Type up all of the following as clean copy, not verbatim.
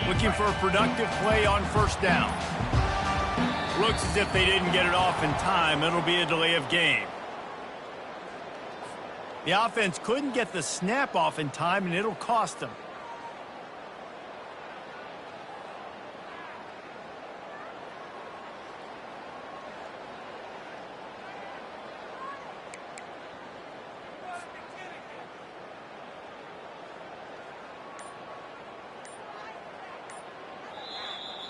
Looking for a productive play on first down. Looks as if they didn't get it off in time. It'll be a delay of game. The offense couldn't get the snap off in time, and it'll cost them.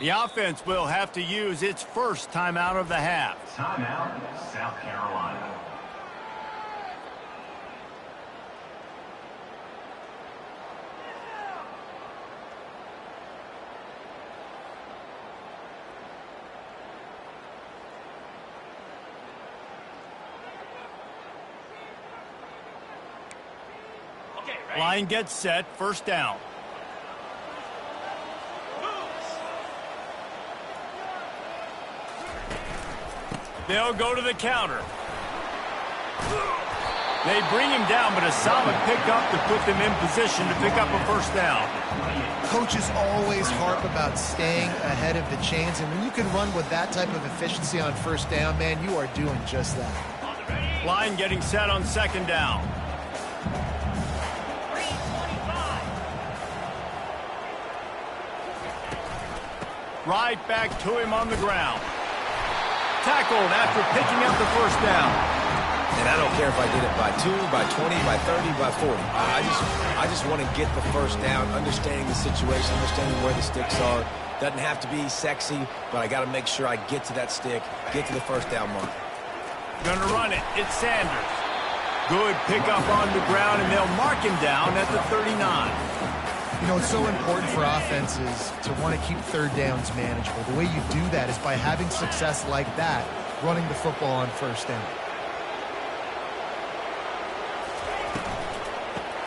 The offense will have to use its first timeout of the half. Timeout, South Carolina. Line gets set, first down. They'll go to the counter. They bring him down, but a solid pickup to put them in position to pick up a first down. Coaches always harp about staying ahead of the chains, and when you can run with that type of efficiency on first down, man, you are doing just that. Line getting set on second down. Right back to him on the ground. Tackled after picking up the first down. And I don't care if I did it by 2, by 20, by 30, by 40. I just want to get the first down, understanding the situation, understanding where the sticks are. Doesn't have to be sexy, but I got to make sure I get to that stick, get to the first down mark. Gonna run it. It's Sanders. Good pickup on the ground, and they'll mark him down at the 39. You know, it's so important for offenses to want to keep third downs manageable. The way you do that is by having success like that, running the football on first down.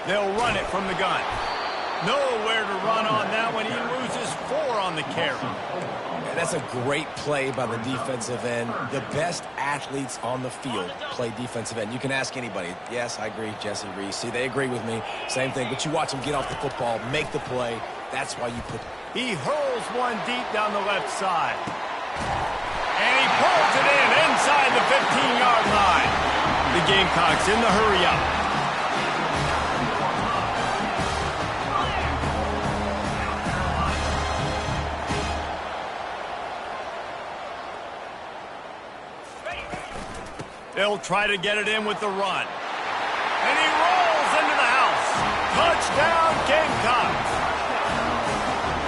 They'll run it from the gun. Nowhere to run on that one. He loses 4 on the carry. And that's a great play by the defensive end. The best athletes on the field play defensive end. You can ask anybody. Yes, I agree, Jesse Reese. See, they agree with me. Same thing. But you watch them get off the football, make the play. That's why you put. He hurls one deep down the left side. And he pulls it in inside the 15-yard line. The Gamecocks in the hurry-up. They'll try to get it in with the run. And he rolls into the house. Touchdown, Gamecocks.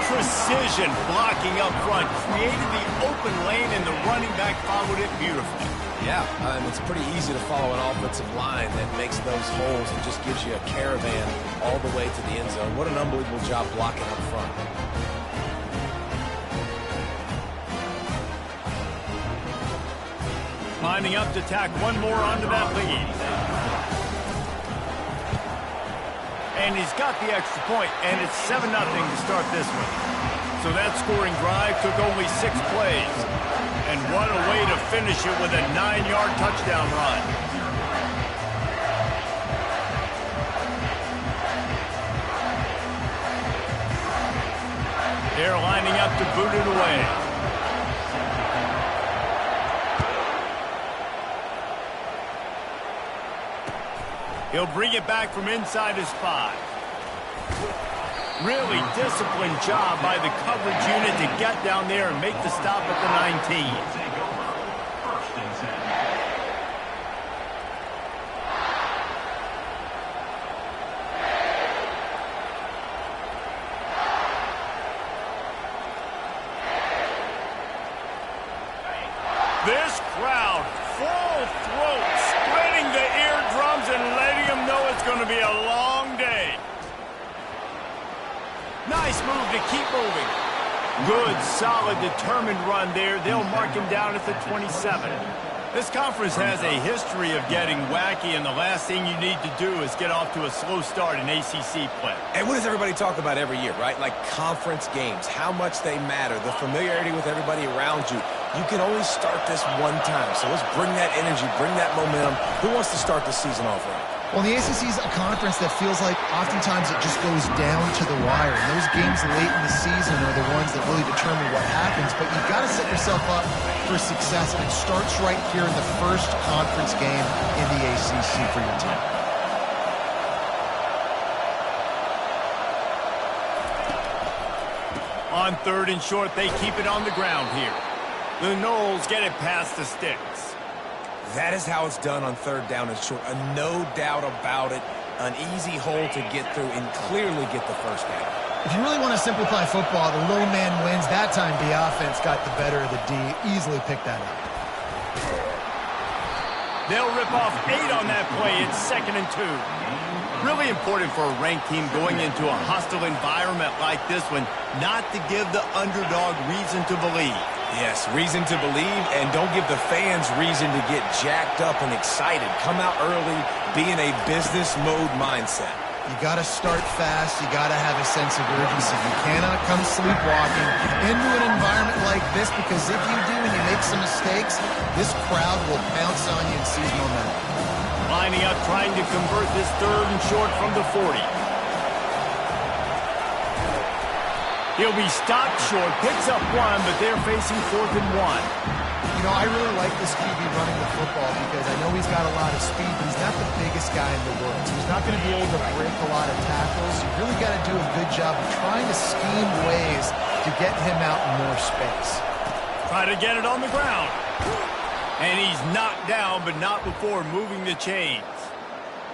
Precision blocking up front. Created the open lane, and the running back followed it beautifully. Yeah, it's pretty easy to follow an offensive line that makes those holes and just gives you a caravan all the way to the end zone. What an unbelievable job blocking up front. Lining up to tack one more onto that lead. And he's got the extra point, and it's 7-0 to start this one. So that scoring drive took only 6 plays. And what a way to finish it with a 9-yard touchdown run. They're lining up to boot it away. He'll bring it back from inside his 5. Really disciplined job by the coverage unit to get down there and make the stop at the 19. First and 10. This crowd, full throat, spreading the eardrums and letting them know it's going to be a long day. Nice move to keep moving. Good, solid, determined run there. They'll mark him down at the 27. This conference has a history of getting wacky, and the last thing you need to do is get off to a slow start in ACC play. And what does everybody talk about every year, right? Like conference games, how much they matter, the familiarity with everybody around you. You can only start this one time, so let's bring that energy, bring that momentum. Who wants to start the season off right? Well, the ACC is a conference that feels like oftentimes it just goes down to the wire. And those games late in the season are the ones that really determine what happens. But you've got to set yourself up for success. And it starts right here in the first conference game in the ACC for your team. On 3rd and short, they keep it on the ground here. The Noles get it past the sticks. That is how it's done on 3rd down and short. No doubt about it. An easy hole to get through and clearly get the first down. If you really want to simplify football, the little man wins. That time the offense got the better of the D. Easily picked that up. They'll rip off 8 on that play. It's 2nd and 2. Really important for a ranked team going into a hostile environment like this one, not to give the underdog reason to believe. Yes, reason to believe, and don't give the fans reason to get jacked up and excited. Come out early, be in a business mode mindset. You got to start fast. You got to have a sense of urgency. You cannot come sleepwalking into an environment like this, because if you do and you make some mistakes, this crowd will pounce on you and seize momentum. Lining up, trying to convert this 3rd and short from the 40. He'll be stopped short, picks up 1, but they're facing 4th and 1. You know, I really like this QB running the football because I know he's got a lot of speed, but he's not the biggest guy in the world. So he's not going to be able to break a lot of tackles. You really got to do a good job of trying to scheme ways to get him out in more space. Try to get it on the ground. And he's knocked down, but not before moving the chains.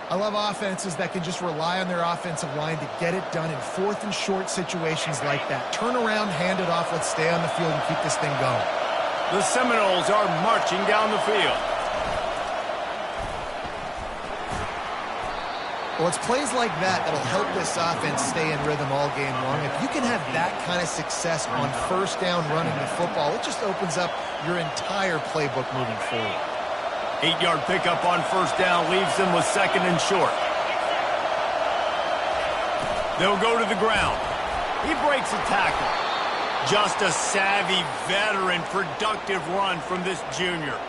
I love offenses that can just rely on their offensive line to get it done in 4th and short situations like that. Turn around, hand it off, let's stay on the field and keep this thing going. The Seminoles are marching down the field. Well, it's plays like that that'll help this offense stay in rhythm all game long. If you can have that kind of success on 1st down running the football, it just opens up your entire playbook moving forward. 8-yard pickup on 1st down leaves them with 2nd and short. They'll go to the ground. He breaks a tackle. Just a savvy, veteran, productive run from this junior.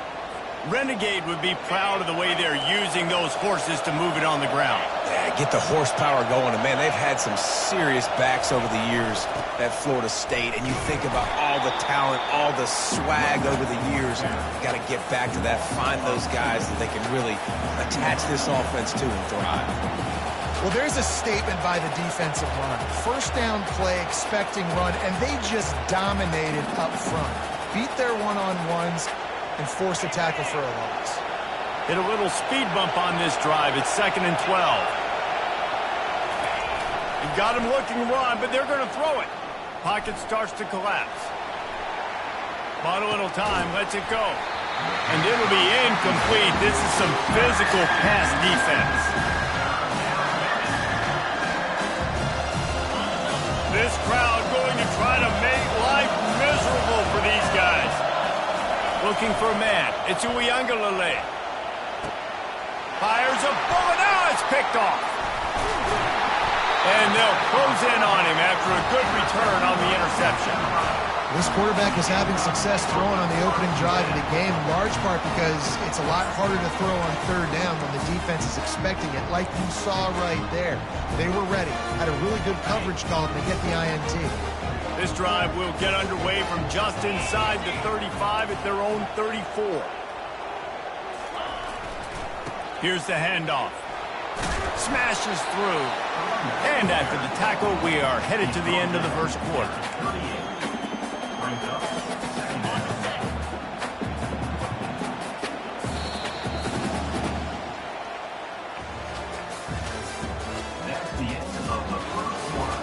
Renegade would be proud of the way they're using those horses to move it on the ground. Yeah, get the horsepower going. And, man, they've had some serious backs over the years at Florida State. And you think about all the talent, all the swag over the years. You've got to get back to that, find those guys that they can really attach this offense to and thrive. Well, there's a statement by the defensive line. 1st down play, expecting run, and they just dominated up front. Beat their one-on-ones and force a tackle for a loss. Hit a little speed bump on this drive. It's 2nd and 12. You've got him looking run, but they're going to throw it. Pocket starts to collapse. Bought a little time, lets it go. And it'll be incomplete. This is some physical pass defense. This crowd going to try to make life miserable for these guys. Looking for a man. It's Uiagalelei. Fires a bullet. Now it's picked off. And they'll close in on him after a good return on the interception. This quarterback is having success throwing on the opening drive of the game, in large part because it's a lot harder to throw on 3rd down when the defense is expecting it, like you saw right there. They were ready, had a really good coverage call to get the INT. This drive will get underway from just inside the 35 at their own 34. Here's the handoff. Smashes through. And after the tackle, we are headed to the end of the first quarter. That's the end of the first quarter.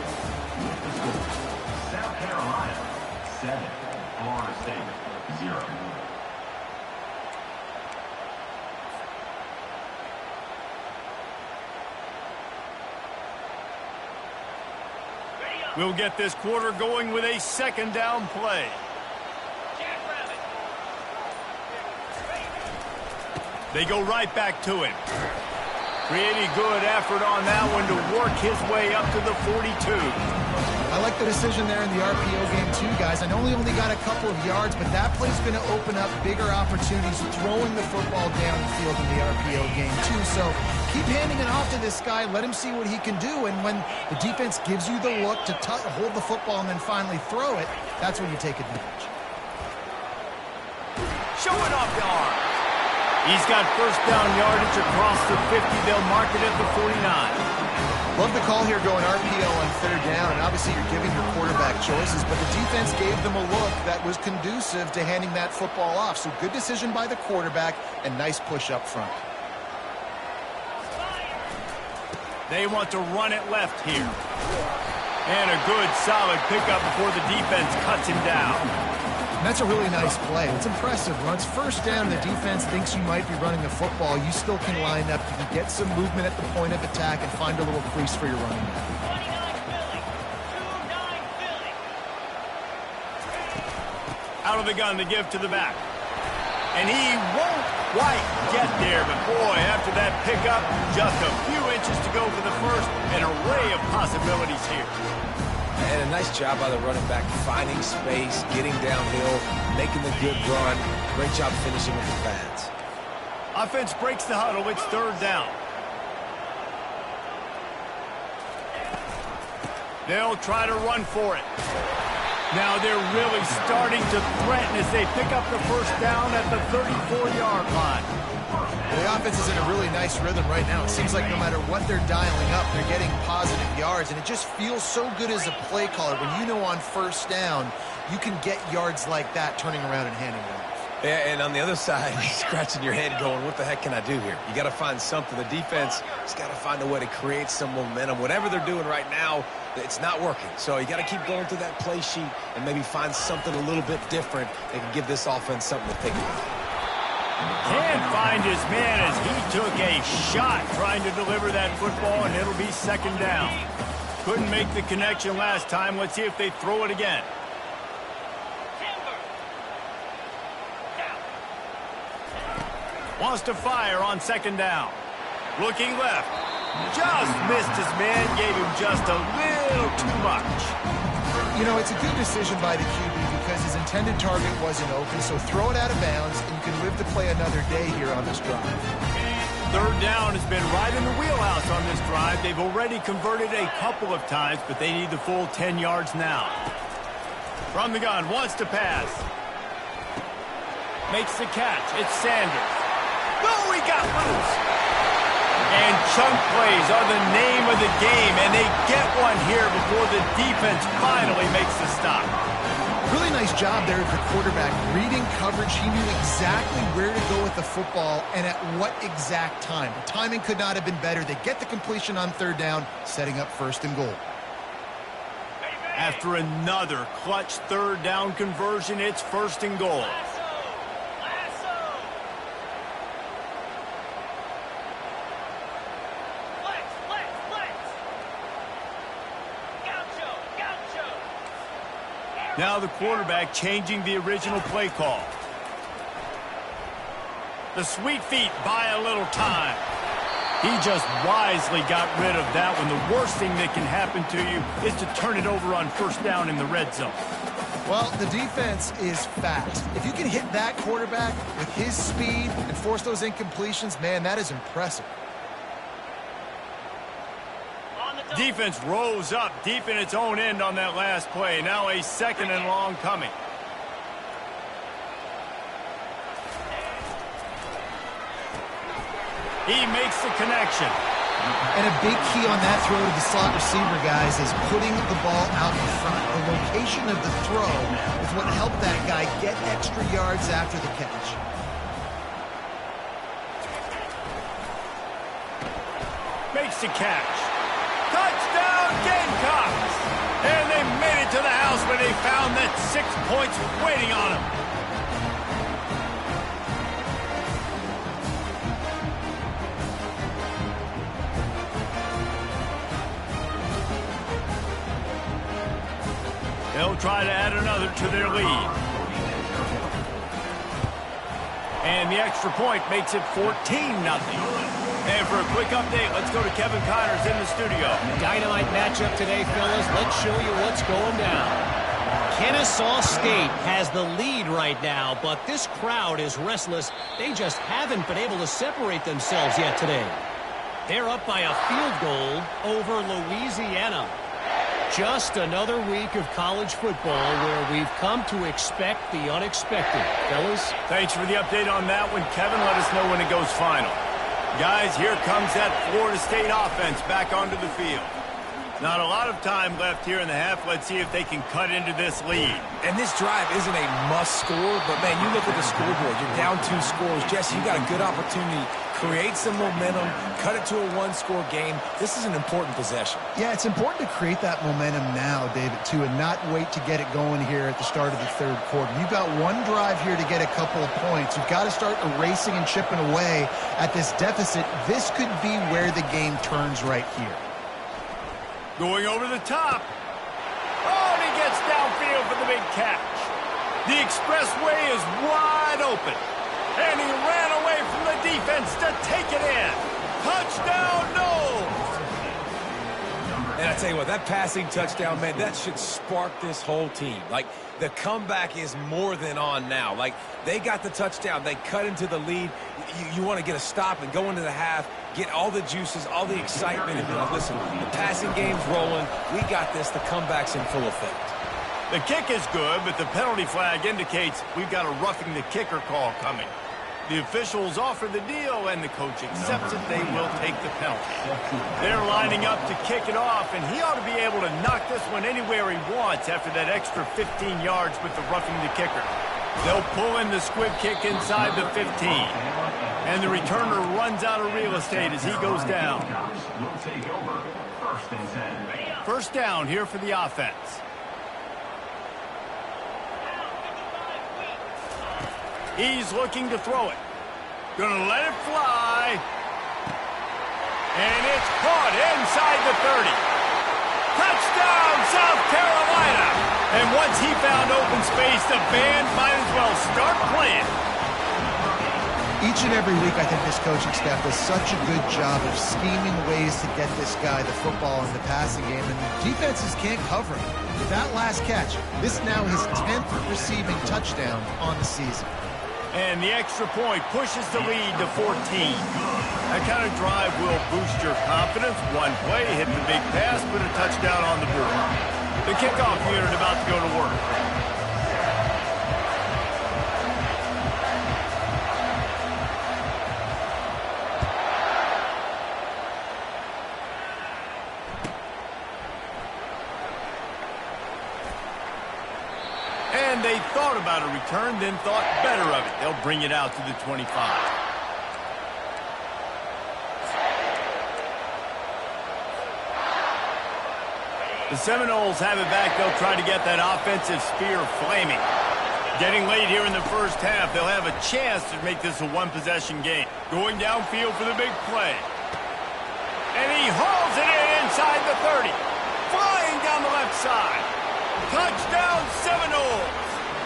With the score, South Carolina 7, Florida State 0. We'll get this quarter going with a 2nd down play. They go right back to him. Pretty good effort on that one to work his way up to the 42. I like the decision there in the RPO game too, guys. I know he only got a couple of yards, but that play's going to open up bigger opportunities throwing the football down the field in the RPO game too. So keep handing it off to this guy. Let him see what he can do. And when the defense gives you the look to hold the football and then finally throw it, that's when you take advantage. Showing off the arm. He's got first down yardage across the 50. They'll mark it at the 49. Love the call here going RPO on third down, and obviously you're giving your quarterback choices, but the defense gave them a look that was conducive to handing that football off. So good decision by the quarterback and nice push up front. They want to run it left here. And a good, solid pickup before the defense cuts him down. And that's a really nice play. It's impressive. When it's first down and the defense thinks you might be running the football, you still can line up. You can get some movement at the point of attack and find a little crease for your running back. Out of the gun to give to the back. And he won't quite get there, but boy, after that pickup, just a few inches to go for the first. An array of possibilities here. And a nice job by the running back, finding space, getting downhill, making the good run. Great job finishing with the pads. Offense breaks the huddle. It's third down. They'll try to run for it. Now they're really starting to threaten as they pick up the first down at the 34-yard line. Well, the offense is in a really nice rhythm right now. It seems like no matter what they're dialing up, they're getting positive yards, and it just feels so good as a play caller when you know on first down you can get yards like that turning around and handing it off. Yeah, and on the other side, you're scratching your head going, what the heck can I do here? You got to find something. The defense has got to find a way to create some momentum. Whatever they're doing right now, it's not working. So you got to keep going through that play sheet and maybe find something a little bit different that can give this offense something to think about. Can't find his man as he took a shot trying to deliver that football, and it'll be second down. Couldn't make the connection last time. Let's see if they throw it again. Wants to fire on second down. Looking left. Just missed his man. Gave him just a little too much. You know, it's a good decision by the QB because his intended target wasn't open, so throw it out of bounds, and you can live to play another day here on this drive. Third down has been right in the wheelhouse on this drive. They've already converted a couple of times, but they need the full 10 yards now. From the gun, wants to pass. Makes the catch. It's Sanders. Oh, he got loose. And chunk plays are the name of the game, and they get one here before the defense finally makes the stop. Really nice job there of the quarterback reading coverage. He knew exactly where to go with the football and at what exact time. The timing could not have been better. They get the completion on third down, setting up first and goal. After another clutch third down conversion, it's first and goal. Now the quarterback changing the original play call. The sweet feet buy a little time. He just wisely got rid of that one. The worst thing that can happen to you is to turn it over on first down in the red zone. Well, the defense is fast. If you can hit that quarterback with his speed and force those incompletions, man, that is impressive. Defense rose up deep in its own end on that last play. Now a second and long coming. He makes the connection. And a big key on that throw to the slot receiver, guys, is putting the ball out in front. The location of the throw is what helped that guy get extra yards after the catch. Makes the catch. Touchdown, Gamecocks! And they made it to the house when they found that 6 points waiting on them. They'll try to add another to their lead. And the extra point makes it 14-0. And for a quick update, let's go to Kevin Connors in the studio. Dynamite matchup today, fellas. Let's show you what's going down. Kennesaw State has the lead right now, but this crowd is restless. They just haven't been able to separate themselves yet today. They're up by a field goal over Louisiana. Just another week of college football where we've come to expect the unexpected. Fellas? Thanks for the update on that one, Kevin. Let us know when it goes final. Guys, here comes that Florida State offense back onto the field. Not a lot of time left here in the half. Let's see if they can cut into this lead. And this drive isn't a must score, but, man, you look at the scoreboard. You're down 2 scores. Jesse, you got a good opportunity. Create some momentum. Cut it to a 1-score game. This is an important possession. Yeah, it's important to create that momentum now, David, too, and not wait to get it going here at the start of the third quarter. You've got one drive here to get a couple of points. You've got to start erasing and chipping away at this deficit. This could be where the game turns right here. Going over the top. Oh, and he gets downfield for the big catch. The expressway is wide open. And he ran away from the defense to take it in. Touchdown, Noles! And I tell you what, that passing touchdown, man, that should spark this whole team. Like, the comeback is more than on now. Like, they got the touchdown. They cut into the lead. You want to get a stop and go into the half, get all the juices, all the excitement, and be like, listen, the passing game's rolling. We got this. The comeback's in full effect. The kick is good, but the penalty flag indicates we've got a roughing the kicker call coming. The officials offer the deal, and the coach accepts it. They will take the penalty. They're lining up to kick it off, and he ought to be able to knock this one anywhere he wants after that extra 15 yards with the roughing the kicker. They'll pull in the squib kick inside the 15. And the returner runs out of real estate as he goes down. First down here for the offense. He's looking to throw it. Gonna let it fly. And it's caught inside the 30. Touchdown, South Carolina! And once he found open space, the band might as well start playing. Each and every week, I think this coaching staff does such a good job of scheming ways to get this guy the football in the passing game, and the defenses can't cover him. With that last catch, this is now his 10th receiving touchdown on the season. And the extra point pushes the lead to 14. That kind of drive will boost your confidence. One play, hit the big pass, put a touchdown on the board. The kickoff unit about to go to work. And they thought about a return, then thought better of it. They'll bring it out to the 25. The Seminoles have it back. They'll try to get that offensive spear flaming. Getting late here in the first half, they'll have a chance to make this a one-possession game. Going downfield for the big play. And he hauls it in inside the 30. Flying down the left side. Touchdown, Seminoles!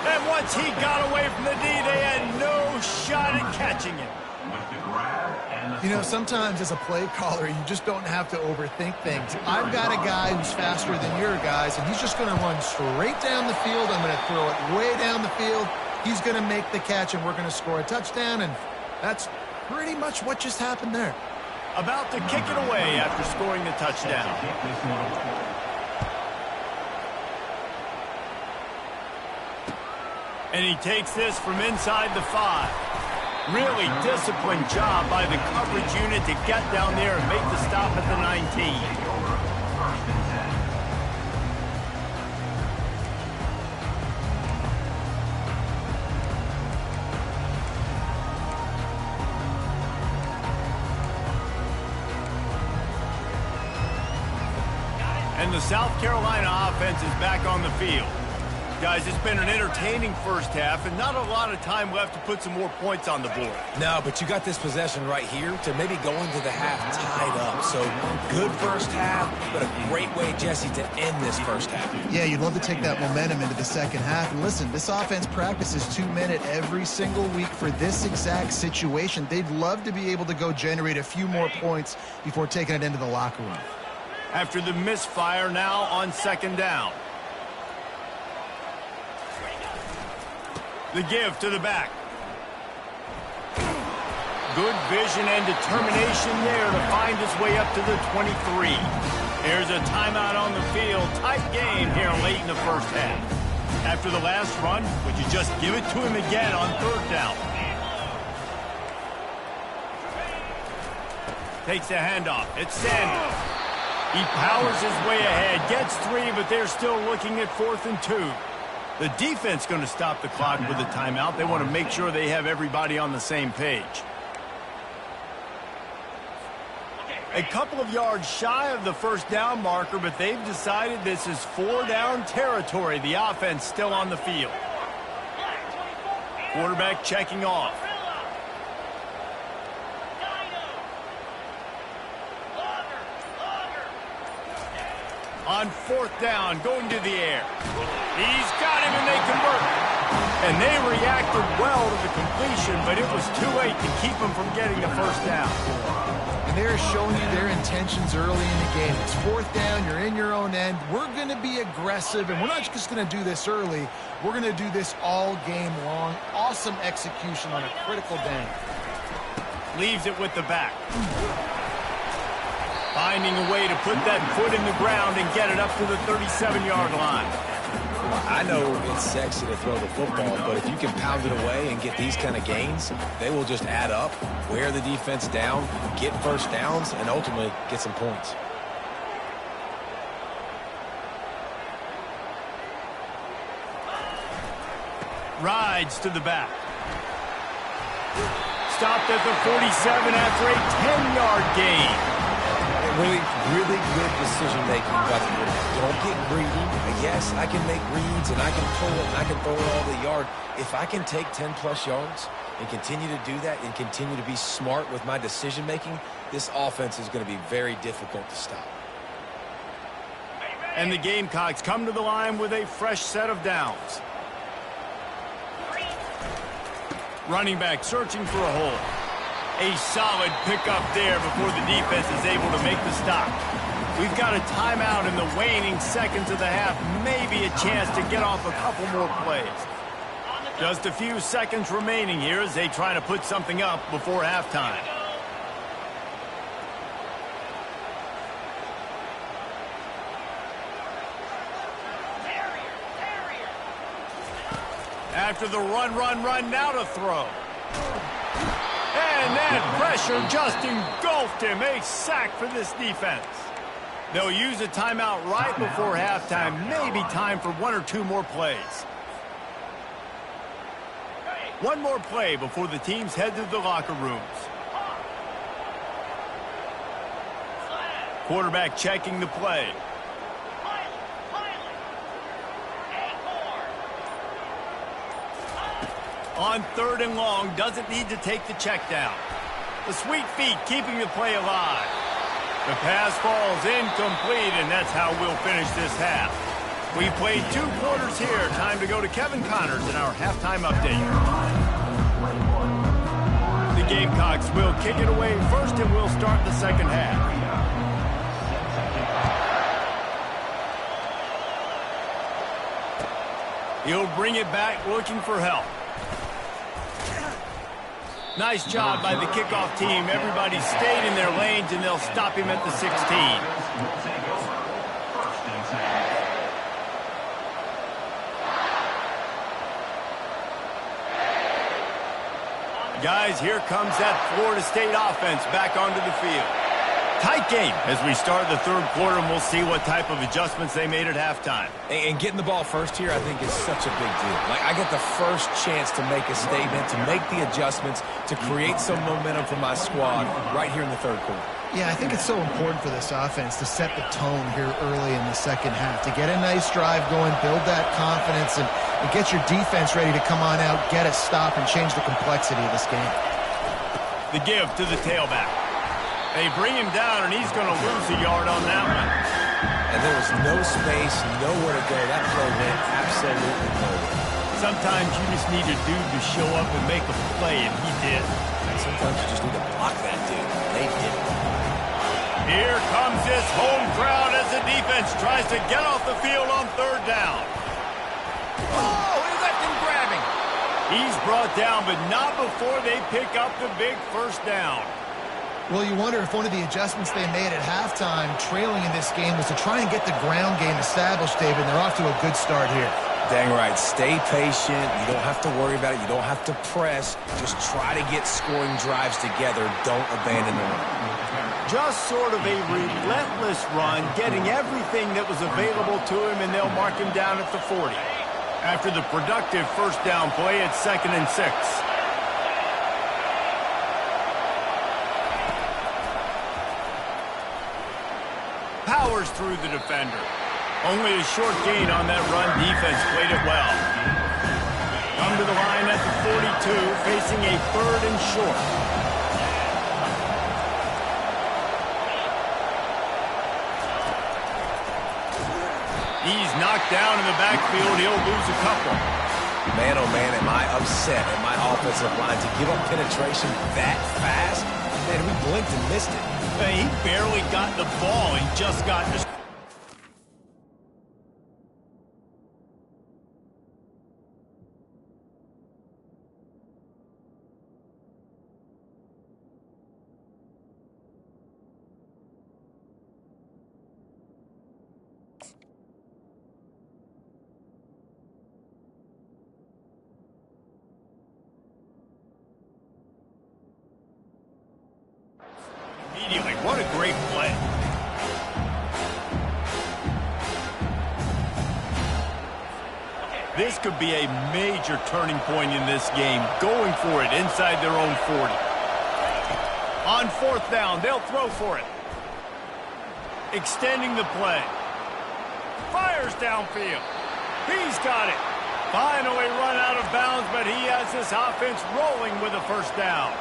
And once he got away from the D, they had no shot at catching him. You know, sometimes as a play caller, you just don't have to overthink things. I've got a guy who's faster than your guys, and he's just going to run straight down the field. I'm going to throw it way down the field. He's going to make the catch, and we're going to score a touchdown, and that's pretty much what just happened there. About to kick it away after scoring the touchdown. And he takes this from inside the 5. Really disciplined job by the coverage unit to get down there and make the stop at the 19. And the South Carolina offense is back on the field. Guys, it's been an entertaining first half and not a lot of time left to put some more points on the board. No, but you got this possession right here to maybe go into the half tied up. So good first half, but a great way, Jesse, to end this first half. Yeah, you'd love to take that momentum into the second half. And listen, this offense practices 2-minute every single week for this exact situation. They'd love to be able to go generate a few more points before taking it into the locker room. After the misfire, now on second down. The give to the back. Good vision and determination there to find his way up to the 23. There's a timeout on the field. Tight game here late in the first half. After the last run, would you just give it to him again on third down? Takes the handoff. It's Sanders. He powers his way ahead. Gets 3, but they're still looking at 4th and 2. The defense going to stop the clock with a timeout. They want to make sure they have everybody on the same page. A couple of yards shy of the first down marker, but they've decided this is 4-down territory. The offense still on the field. Quarterback checking off. On 4th down, going to the air. He's got him, and they convert. And they reacted well to the completion, but it was too late to keep him from getting the first down. And they're showing you their intentions early in the game. It's 4th down, you're in your own end. We're going to be aggressive, and we're not just going to do this early. We're going to do this all game long. Awesome execution on a critical down. Leaves it with the back. Finding a way to put that foot in the ground and get it up to the 37-yard line. I know it's sexy to throw the football, but if you can pound it away and get these kind of gains, they will just add up, wear the defense down, get first downs, and ultimately get some points. Rides to the back. Stopped at the 47 after a 10-yard gain. Really good decision-making by the quarterback. Don't get greedy. Yes, I can make reads, and I can pull it, and I can throw it all the yard. If I can take 10-plus yards and continue to do that and continue to be smart with my decision-making, this offense is going to be very difficult to stop. And the Gamecocks come to the line with a fresh set of downs. Running back searching for a hole. A solid pickup there before the defense is able to make the stop. We've got a timeout in the waning seconds of the half. Maybe a chance to get off a couple more plays. Just a few seconds remaining here as they try to put something up before halftime. After the run, now to throw. And that pressure just engulfed him. A sack for this defense. They'll use a timeout right before halftime. Maybe time for 1 or 2 more plays. One more play before the teams head to the locker rooms. Quarterback checking the play. On 3rd and long, doesn't need to take the check down. The sweet feet keeping the play alive. The pass falls incomplete, and that's how we'll finish this half. We played 2 quarters here. Time to go to Kevin Connors in our halftime update. The Gamecocks will kick it away first, and we'll start the second half. He'll bring it back looking for help. Nice job by the kickoff team. Everybody stayed in their lanes, and they'll stop him at the 16. Guys, here comes that Florida State offense back onto the field. Tight game as we start the 3rd quarter, and we'll see what type of adjustments they made at halftime. And getting the ball first here, I think, is such a big deal. Like, I get the first chance to make a statement, to make the adjustments, to create some momentum for my squad right here in the 3rd quarter. Yeah, I think it's so important for this offense to set the tone here early in the second half, to get a nice drive going, build that confidence, and get your defense ready to come on out, get a stop, and change the complexity of this game. The give to the tailback. They bring him down, and he's going to lose a yard on that one. And there was no space, nowhere to go. That play went absolutely nowhere. Sometimes you just need a dude to show up and make a play, and he did. And sometimes you just need to block that dude. They did. Here comes this home crowd as the defense tries to get off the field on 3rd down. Oh, he left him grabbing. He's brought down, but not before they pick up the big first down. Well, you wonder if one of the adjustments they made at halftime, trailing in this game, was to try and get the ground game established, David. They're off to a good start here. Dang right. Stay patient. You don't have to worry about it. You don't have to press. Just try to get scoring drives together. Don't abandon the run. Just sort of a relentless run, getting everything that was available to him, and they'll mark him down at the 40. After the productive first down play, it's 2nd and 6. Powers through the defender. Only a short gain on that run. Defense played it well. Come to the line at the 42, facing a 3rd and short. He's knocked down in the backfield. He'll lose a couple. Man, oh man, am I upset at my offensive line to give up penetration that fast? Man, we blinked and missed it. He barely got the ball and just got this. Immediately, what a great play. This could be a major turning point in this game, going for it inside their own 40. On 4th down, they'll throw for it. Extending the play. Fires downfield. He's got it. Finally run out of bounds, but he has this offense rolling with a first down.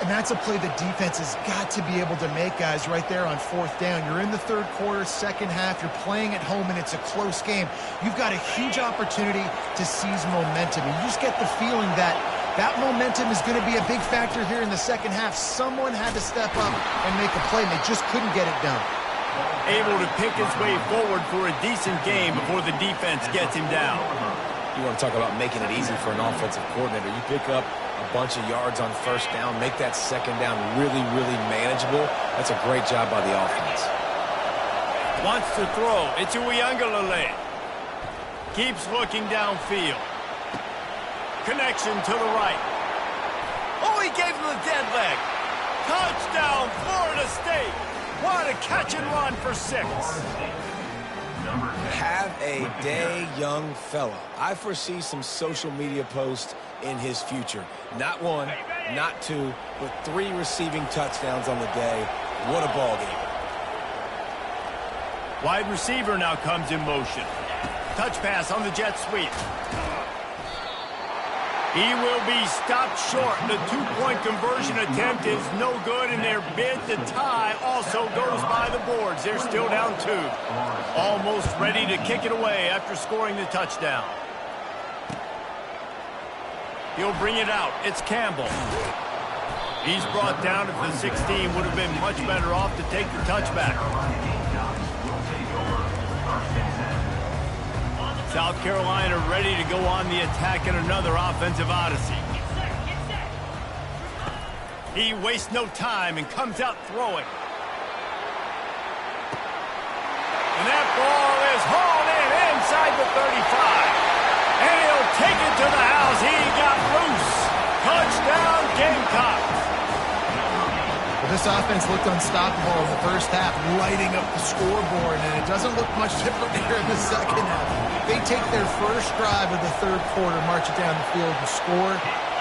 And that's a play the defense has got to be able to make, guys, right there on 4th down. You're in the 3rd quarter, 2nd half. You're playing at home, and it's a close game. You've got a huge opportunity to seize momentum. You just get the feeling that that momentum is going to be a big factor here in the 2nd half. Someone had to step up and make a play, and they just couldn't get it done. Able to pick his way forward for a decent game before the defense gets him down. You want to talk about making it easy for an offensive coordinator. You pick up a bunch of yards on 1st down, make that 2nd down really, really manageable. That's a great job by the offense. Wants to throw. It's Uiagalelei. Keeps looking downfield. Connection to the right. Oh, he gave him the dead leg. Touchdown, Florida State. What a catch and run for 6. Have a day, young fella. I foresee some social media posts in his future. Not 1, not 2, but 3 receiving touchdowns on the day. What a ball game. Wide receiver now comes in motion. Touch pass on the jet sweep. He will be stopped short. The 2-point conversion attempt is no good, and their bid to tie also goes by the boards. They're still down 2. Almost ready to kick it away after scoring the touchdown. He'll bring it out. It's Campbell. He's brought down at the 16. Would have been much better off to take the touchback. South Carolina ready to go on the attack in another offensive odyssey. He wastes no time and comes out throwing. And that ball is hauled in inside the 35. And he'll take it to the house. He got loose. Touchdown, Gamecocks. Well, this offense looked unstoppable in the 1st half, lighting up the scoreboard, and it doesn't look much different here in the 2nd half. They take their first drive of the 3rd quarter, march it down the field, and score.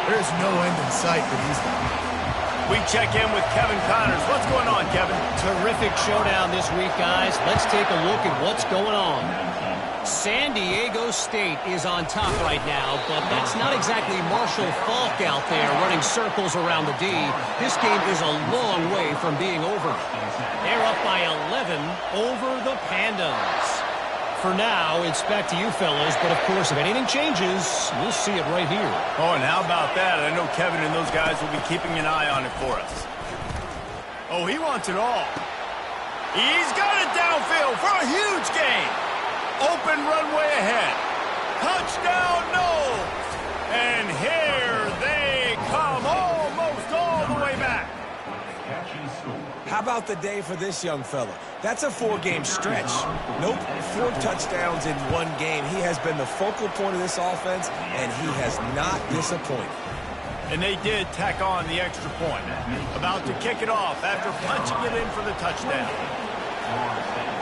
There is no end in sight for these guys. We check in with Kevin Connors. What's going on, Kevin? Terrific showdown this week, guys. Let's take a look at what's going on. San Diego State is on top right now, but that's not exactly Marshall Faulk out there running circles around the D. This game is a long way from being over. They're up by 11 over the Pandas. For now, it's back to you fellas, but of course, if anything changes, we'll see it right here. Oh, and how about that? I know Kevin and those guys will be keeping an eye on it for us. Oh, he wants it all. He's got it downfield for a huge gain. Open runway ahead. Touchdown, Noles. And hit How about the day for this young fella? That's a 4-game stretch. Nope, 4 touchdowns in 1 game. He has been the focal point of this offense, and he has not disappointed. And they did tack on the extra point. About to kick it off after punching it in for the touchdown. Florida State,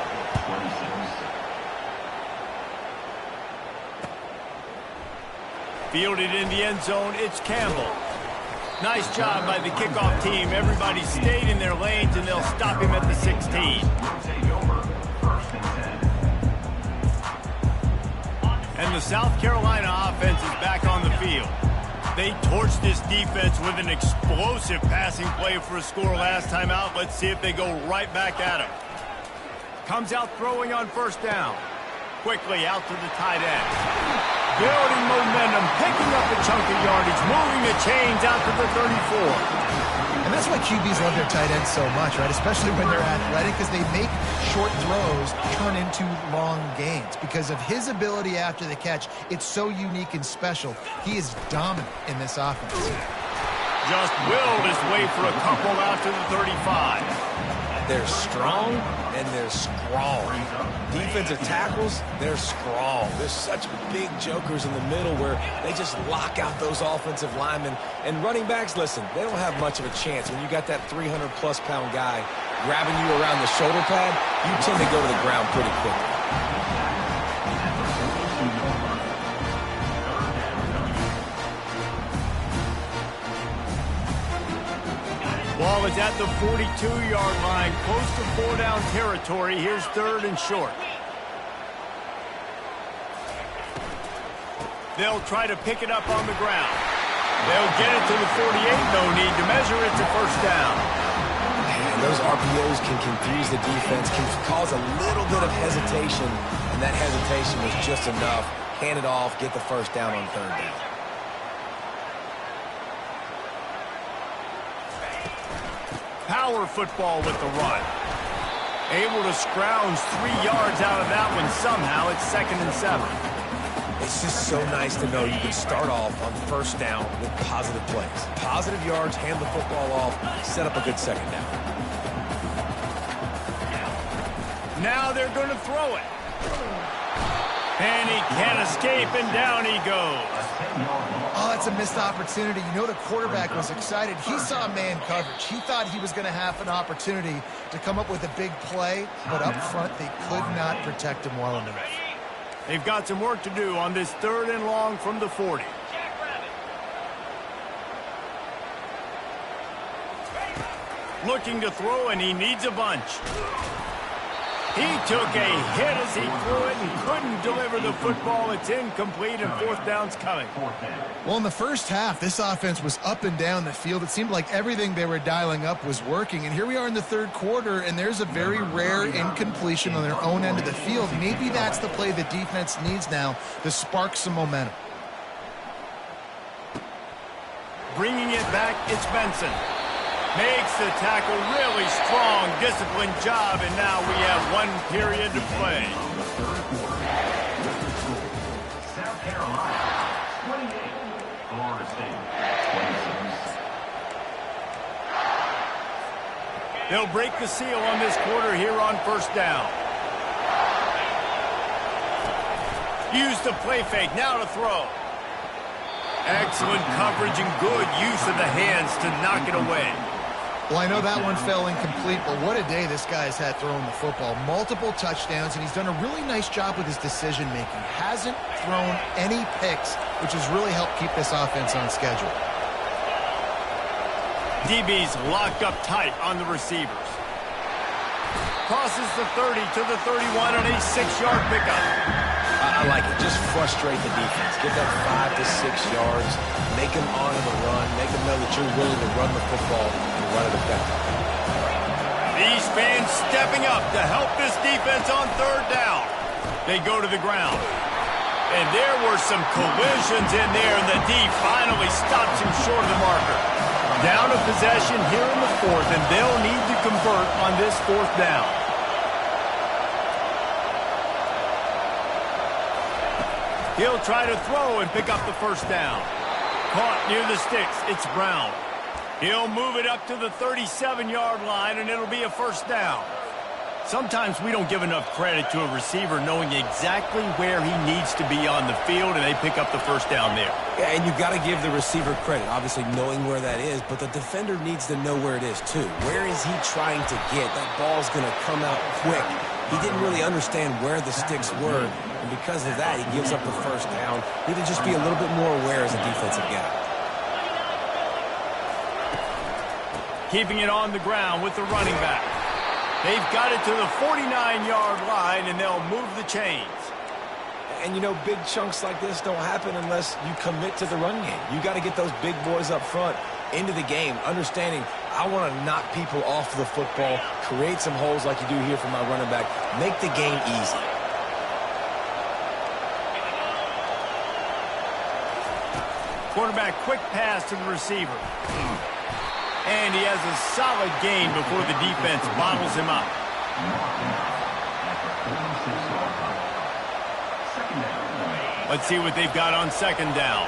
26. Fielded in the end zone, it's Campbell. Nice job by the kickoff team. Everybody stayed in their lanes, and they'll stop him at the 16. Take over, 1st and 10. And the South Carolina offense is back on the field. They torched this defense with an explosive passing play for a score last time out. Let's see if they go right back at him. Comes out throwing on 1st down. Quickly out to the tight end. Building momentum, picking up a chunk of yardage, moving the chains out to the 34. And that's why QBs love their tight ends so much, right? Especially when they're athletic, because they make short throws turn into long gains. Because of his ability after the catch, it's so unique and special. He is dominant in this offense. Just willed his way for a couple out to the 35. They're strong, and they're strong. Defensive tackles, they're strong. There's such big jokers in the middle where they just lock out those offensive linemen. And running backs, listen, they don't have much of a chance. When you got that 300-plus pound guy grabbing you around the shoulder pad, you tend to go to the ground pretty quickly. Ball is at the 42-yard line, close to 4-down territory. Here's 3rd and short. They'll try to pick it up on the ground. They'll get it to the 48. No need to measure it to 1st down. And those RPOs can confuse the defense, can cause a little bit of hesitation, and that hesitation was just enough. Hand it off, get the 1st down on 3rd down. Power football with the run. Able to scrounge 3 yards out of that one somehow. It's 2nd and 7. It's just so nice to know you can start off on 1st down with positive plays. Positive yards, hand the football off, set up a good 2nd down. Now they're going to throw it. And he can't escape, and down he goes. Oh, that's a missed opportunity. You know the quarterback was excited. He saw man coverage. He thought he was going to have an opportunity to come up with a big play, but up front they could not protect him well enough. They've got some work to do on this 3rd and long from the 40. Looking to throw, and he needs a bunch. He took a hit as he threw it and couldn't deliver the football. It's incomplete, and 4th down's coming. Well, in the first half, this offense was up and down the field. It seemed like everything they were dialing up was working. And here we are in the 3rd quarter, and there's a very rare incompletion on their own end of the field. Maybe that's the play the defense needs now to spark some momentum. Bringing it back, it's Benson. Makes the tackle, really strong, disciplined job, and now we have 1 period to play. South Carolina, 28. Florida State, 26. They'll break the seal on this quarter here on 1st down. Use the play fake, now to throw. Excellent coverage and good use of the hands to knock it away. Well, I know that one fell incomplete, but what a day this guy's had throwing the football. Multiple touchdowns, and he's done a really nice job with his decision-making. Hasn't thrown any picks, which has really helped keep this offense on schedule. DB's locked up tight on the receivers. Crosses the 30 to the 31 on a 6-yard pickup. I like it. Just frustrate the defense. Get that 5 to 6 yards. Make them honor the run. Make them know that you're willing to run the football and run it effectively. These fans stepping up to help this defense on 3rd down. They go to the ground. And there were some collisions in there, and the D finally stops him short of the marker. Down a possession here in the 4th, and they'll need to convert on this 4th down. He'll try to throw and pick up the 1st down. Caught near the sticks. It's Brown. He'll move it up to the 37-yard line, and it'll be a first down. Sometimes we don't give enough credit to a receiver knowing exactly where he needs to be on the field, and they pick up the first down there. Yeah, and you've got to give the receiver credit, obviously knowing where that is, but the defender needs to know where it is too. Where is he trying to get? That ball's going to come out quick. He didn't really understand where the sticks were, and because of that, he gives up the first down. Need to just be a little bit more aware as a defensive guy. Keeping it on the ground with the running back. They've got it to the 49-yard line, and they'll move the chains. And, you know, big chunks like this don't happen unless you commit to the run game. You got to get those big boys up front into the game, understanding I want to knock people off the football, create some holes like you do here for my running back, make the game easy. Quarterback quick pass to the receiver. And he has a solid gain before the defense bottles him up. Let's see what they've got on second down.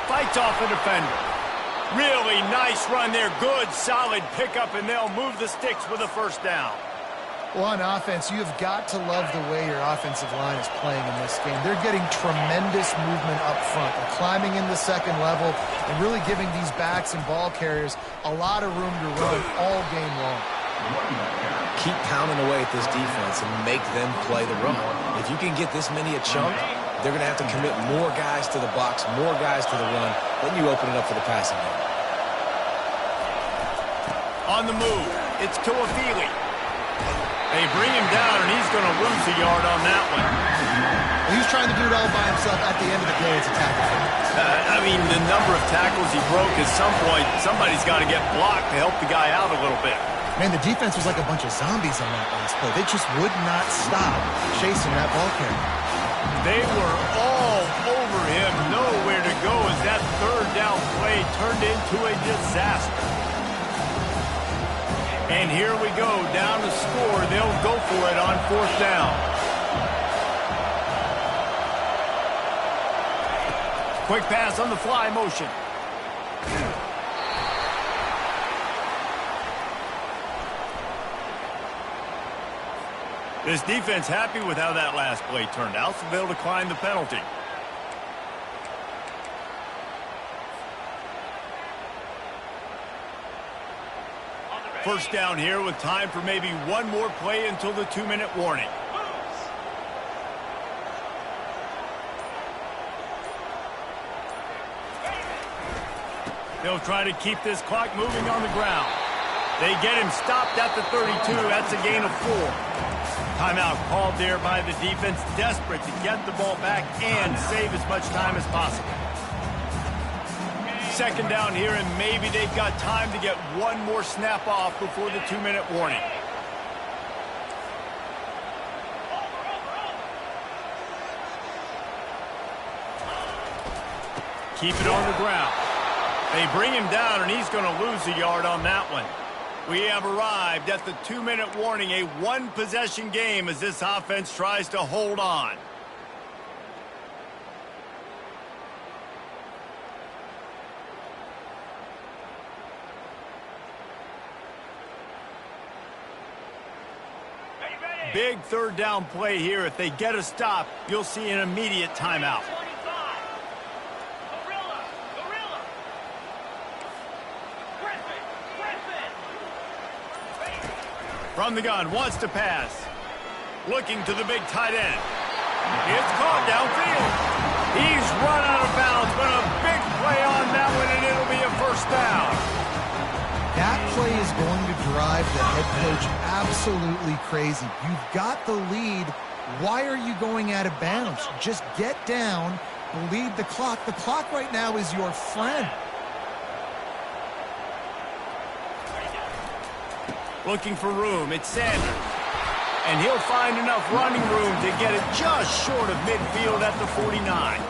Fights off the defender. Really nice run there. Good, solid pickup, and they'll move the sticks with a first down. Well, on offense, you've got to love the way your offensive line is playing in this game. They're getting tremendous movement up front. They're climbing in the second level and really giving these backs and ball carriers a lot of room to run all game long. Keep pounding away at this defense and make them play the run. If you can get this many a chunk, they're going to have to commit more guys to the box, more guys to the run. Then you open it up for the passing game. On the move, it's Tuafili. They bring him down, and he's going to lose a yard on that one. Well, he's trying to do it all by himself. At the end of the day, it's a tackle. I mean, the number of tackles he broke, at some point, somebody's got to get blocked to help the guy out a little bit. Man, the defense was like a bunch of zombies on that last play. They just would not stop chasing that ball carrier. They were all over him, nowhere to go as that third down play turned into a disaster. And here we go, down to score. They'll go for it on fourth down. Quick pass on the fly motion. This defense happy with how that last play turned out, so they'll decline the penalty. First down here with time for maybe one more play until the 2-minute warning. They'll try to keep this clock moving on the ground. They get him stopped at the 32. That's a gain of 4. Timeout called there by the defense, desperate to get the ball back and save as much time as possible. Second down here, and maybe they've got time to get one more snap off before the 2-minute warning. Keep it on the ground. They bring him down, and he's going to lose a yard on that one. We have arrived at the 2-minute warning, a one-possession game as this offense tries to hold on. Big third down play here. If they get a stop, you'll see an immediate timeout. From the gun, wants to pass. Looking to the big tight end. It's caught downfield. He's run out of bounds, but a big play on that one, and it'll be a first down. That play is going to drive the head coach absolutely crazy. You've got the lead. Why are you going out of bounds? Just get down, bleed the clock. The clock right now is your friend. Looking for room, it's Sanders. And he'll find enough running room to get it just short of midfield at the 49.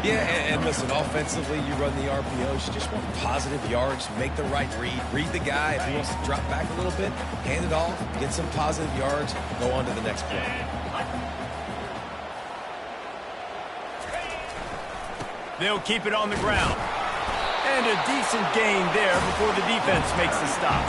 Yeah, and listen, offensively, you run the RPOs. You just want positive yards, make the right read the guy. If he wants to drop back a little bit, hand it off, get some positive yards, go on to the next play. They'll keep it on the ground. And a decent gain there before the defense makes the stop.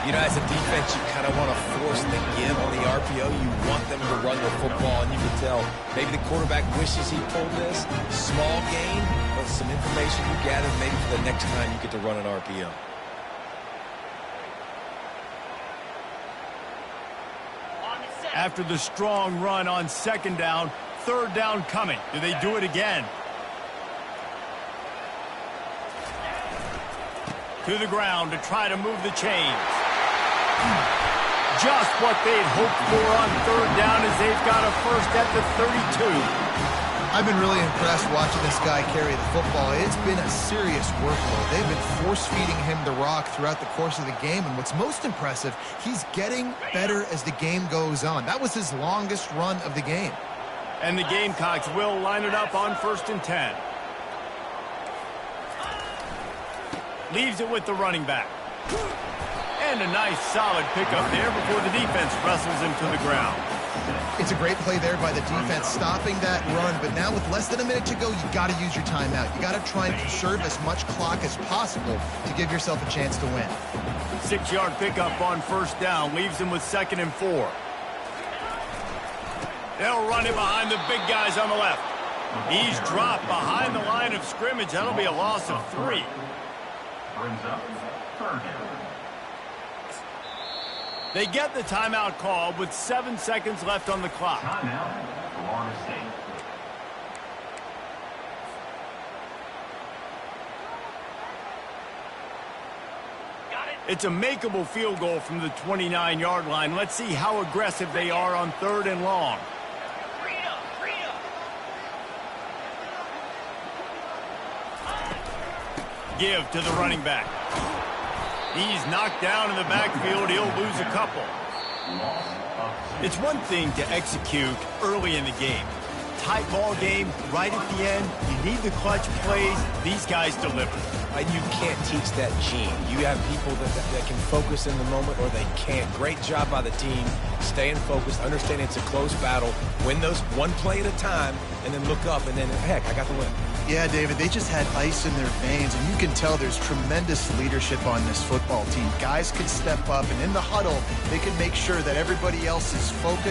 You know, as a defense, you kind of want to force the give on the RPO. You want them to run the football, and you can tell maybe the quarterback wishes he pulled this. Small gain, but some information you gather maybe for the next time you get to run an RPO. After the strong run on second down, third down coming. Do they do it again? To the ground to try to move the chains. Just what they'd hoped for on third down as they've got a first at the 32. I've been really impressed watching this guy carry the football. It's been a serious workload. They've been force-feeding him the rock throughout the course of the game, and what's most impressive, he's getting better as the game goes on. That was his longest run of the game. And the Gamecocks will line it up on 1st and 10. Leaves it with the running back. And a nice solid pickup there before the defense wrestles him to the ground. It's a great play there by the defense, stopping that run. But now with less than a minute to go, you got to use your timeout. You got to try and conserve as much clock as possible to give yourself a chance to win. 6-yard pickup on first down. Leaves him with 2nd and 4. They'll run it behind the big guys on the left. He's dropped behind the line of scrimmage. That'll be a loss of 3. Brings up third down. They get the timeout call with 7 seconds left on the clock. Timeout, Florida State. It's a makeable field goal from the 29-yard line. Let's see how aggressive they are on 3rd and long. Give to the running back. He's knocked down in the backfield. He'll lose a couple. It's one thing to execute early in the game. Tight ball game, right at the end. You need the clutch plays. These guys deliver. And you can't teach that gene. You have people that can focus in the moment or they can't. Great job by the team, staying focused, understanding it's a close battle, win those one play at a time, and then look up, and then, heck, I got the win. Yeah, David, they just had ice in their veins, and you can tell there's tremendous leadership on this football team. Guys can step up, and in the huddle, they can make sure that everybody else is focused.